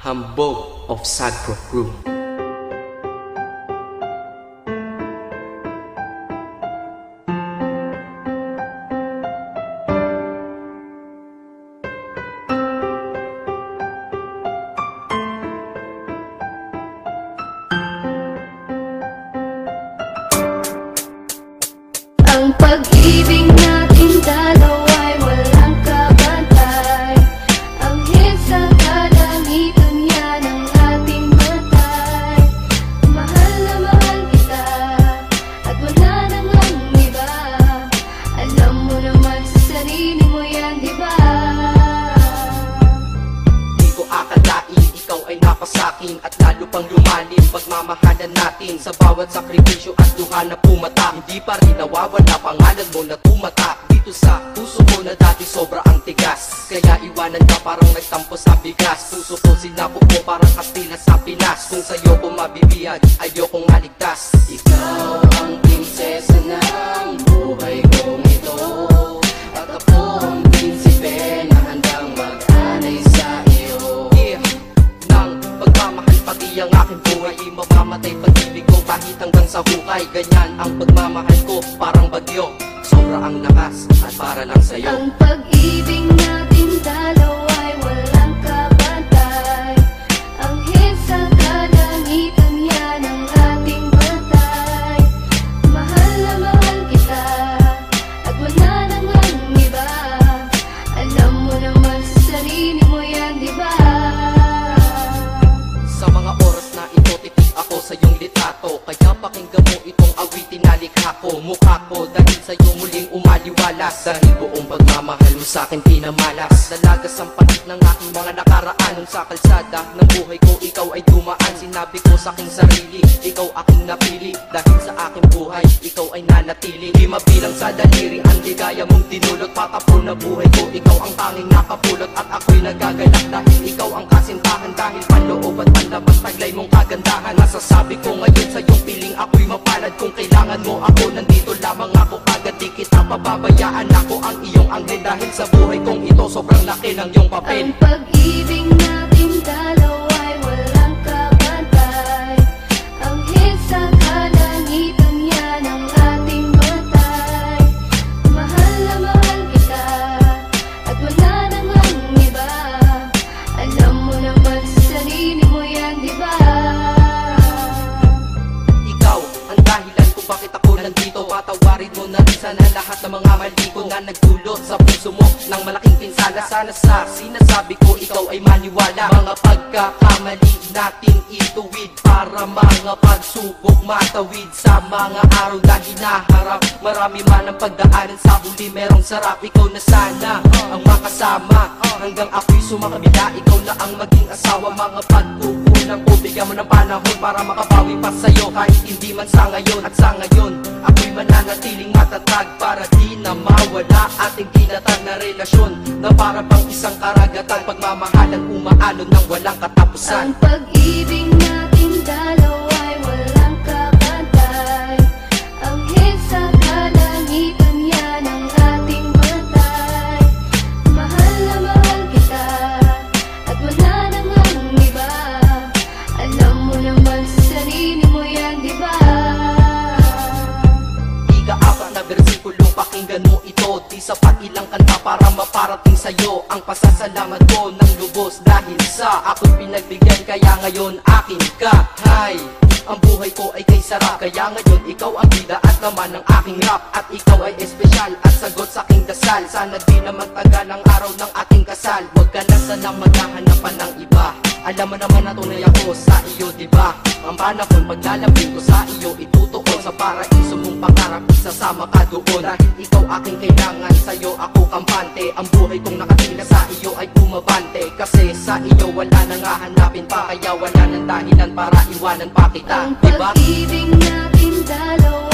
Hambog of Sagpro Crew. Ang pag-ibig natin dalawa'y walang kabantay. Ang hit sa kalangitan yan ang ating matay. Mahal na mahal kita at wala nang ang iba. Alam mo naman sa sarili mo yan, diba? Di ko akalain, ikaw ay napasakin at lalo pang lumalim pagmamahalan natin. Sa bawat sakripisyo at luha na pumata, hindi pa rin nawawala pangalan mo na tumatak dito sa puso ko na dati sobra ang tigas. Kaya iwanan ka parang nagtampo sa bigas. Puso ko sinapo ko parang Kastila sa Pinas. Kung sa'yo ko mabibiyag, ayokong maligtas. Ikaw ang prinsesa ng buhay kong ito, at ako ang prinsipe na handang mag-anay sa iyo. Nang pagmamahal pati ang aking buhay, di mamamatay pag-ibig ko kahit hanggang sa hukay. Ganyan ang pagmamahal ko, parang bagyo, sobra ang lakas at para lang sa'yo. Ang pag-ibig natin dalawa'y walang kabantay. Ang hit sa kalangitan yan ang ating batay. Mahal na mahal kita at wala nang ang iba. Alam mo naman sa sarili mo yan, diba? Sa mga oras na ito, titig ako sa iyong litrato. Kaya pakinggan mo itong awitin na likha ko. Mukha ko dahil sa'yo muling umaliwalas. Dahil buong pagmamahal mo sa'kin pinamalas. Nalagas ang palit ng aking mga nakaraan. Nung sa kalsada ng buhay ko, ikaw ay dumaan. Sinabi ko sa aking sarili, ikaw aking napili. Dahil sa aking buhay, ikaw ay nanatili. Di mabilang sa daliri ang ligaya mong dinulot. Patapon na buhay ko, ikaw ang tanging nakapulot. At ako'y nagagalak dahil ikaw ang kasintahan. Dahil panloob at panlabas, taglay mong kagandahan. Nasasabi ko ngayon sa iyong piling, ako'y mapalad. Kung kailangan mo ako, nandito lamang ako agad. Di kita pababayaan, ako ang iyong anghel. Dahil sa buhay kong ito, sobrang laki ng iyong papel. Ang pag-ibig natin dalawa'y walang kabantay. Ang hit sa kalangitan yan ang ating matay. Mahal na mahal kita at wala nang ang iba. Alam mo naman sa sarili mo yan, diba? Ikaw ang dahilan kung bakit ako nandito. Patawarin mo na rin sana lahat ng mga mali ko na nagdulot sa puso mo ng malaking pinsala. Sana sa sinasabi ko ikaw ay maniwala. Mga pagkakamali natin ituwid para mga pagsubok matawid. Sa mga araw na hinaharap, marami man ang pagdaanan. Sa huli merong sarap, ikaw na sana ang makasama. Hanggang ako'y sumakabila, ikaw na ang maging asawa. Mga pagkukulang ko, bigyan mo ng panahon para makabawi pa sa'yo. Kahit hindi man sa ngayon, at sa ngayon ako'y mananatiling matatag para di na mawala ating tinatag na relasyon na para bang isang karagatan. Pagmamahalan umaalon ng walang katapusan. Ang pag-ibig natin dalawa'y walang kabantay. Ang hit sa kalangitan yan ang ating batay. Mahal na mahal kita at wala nang ang iba. Alam mo naman sa sarili mo yan, diba? Ika-apat na versikulo, pakinggan mo ito. Di sapat ilang kanta para maparating sa'yo ang pasasalamat ko ng lubos. Dahil sa ako'y pinagbigyan, kaya ngayon akin ka. Hay, ang buhay ko ay kay sarap. Kaya ngayon ikaw ang bida at naman ng aking rap. At ikaw ay espesyal at sagot sa aking dasal. Sana di naman tagal ang araw ng ating kasal. Huwag ka na sana maghahanapan ng iba. Alam mo naman na tunay ako sa iyo, diba? Ang panahon paglalapin ko sa iyo, itutuon sa paraiso mong pangarap. Isasama ka doon dahil ikaw aking kailangan. Sa'yo ako kampante. Ang buhay kong nakatila sa iyo ay bumabante. Kasi sa iyo wala nang hahanapin pa. Kaya wala nang dahilan para iwanan pa kita, Ang diba? pag-ibig natin dalawa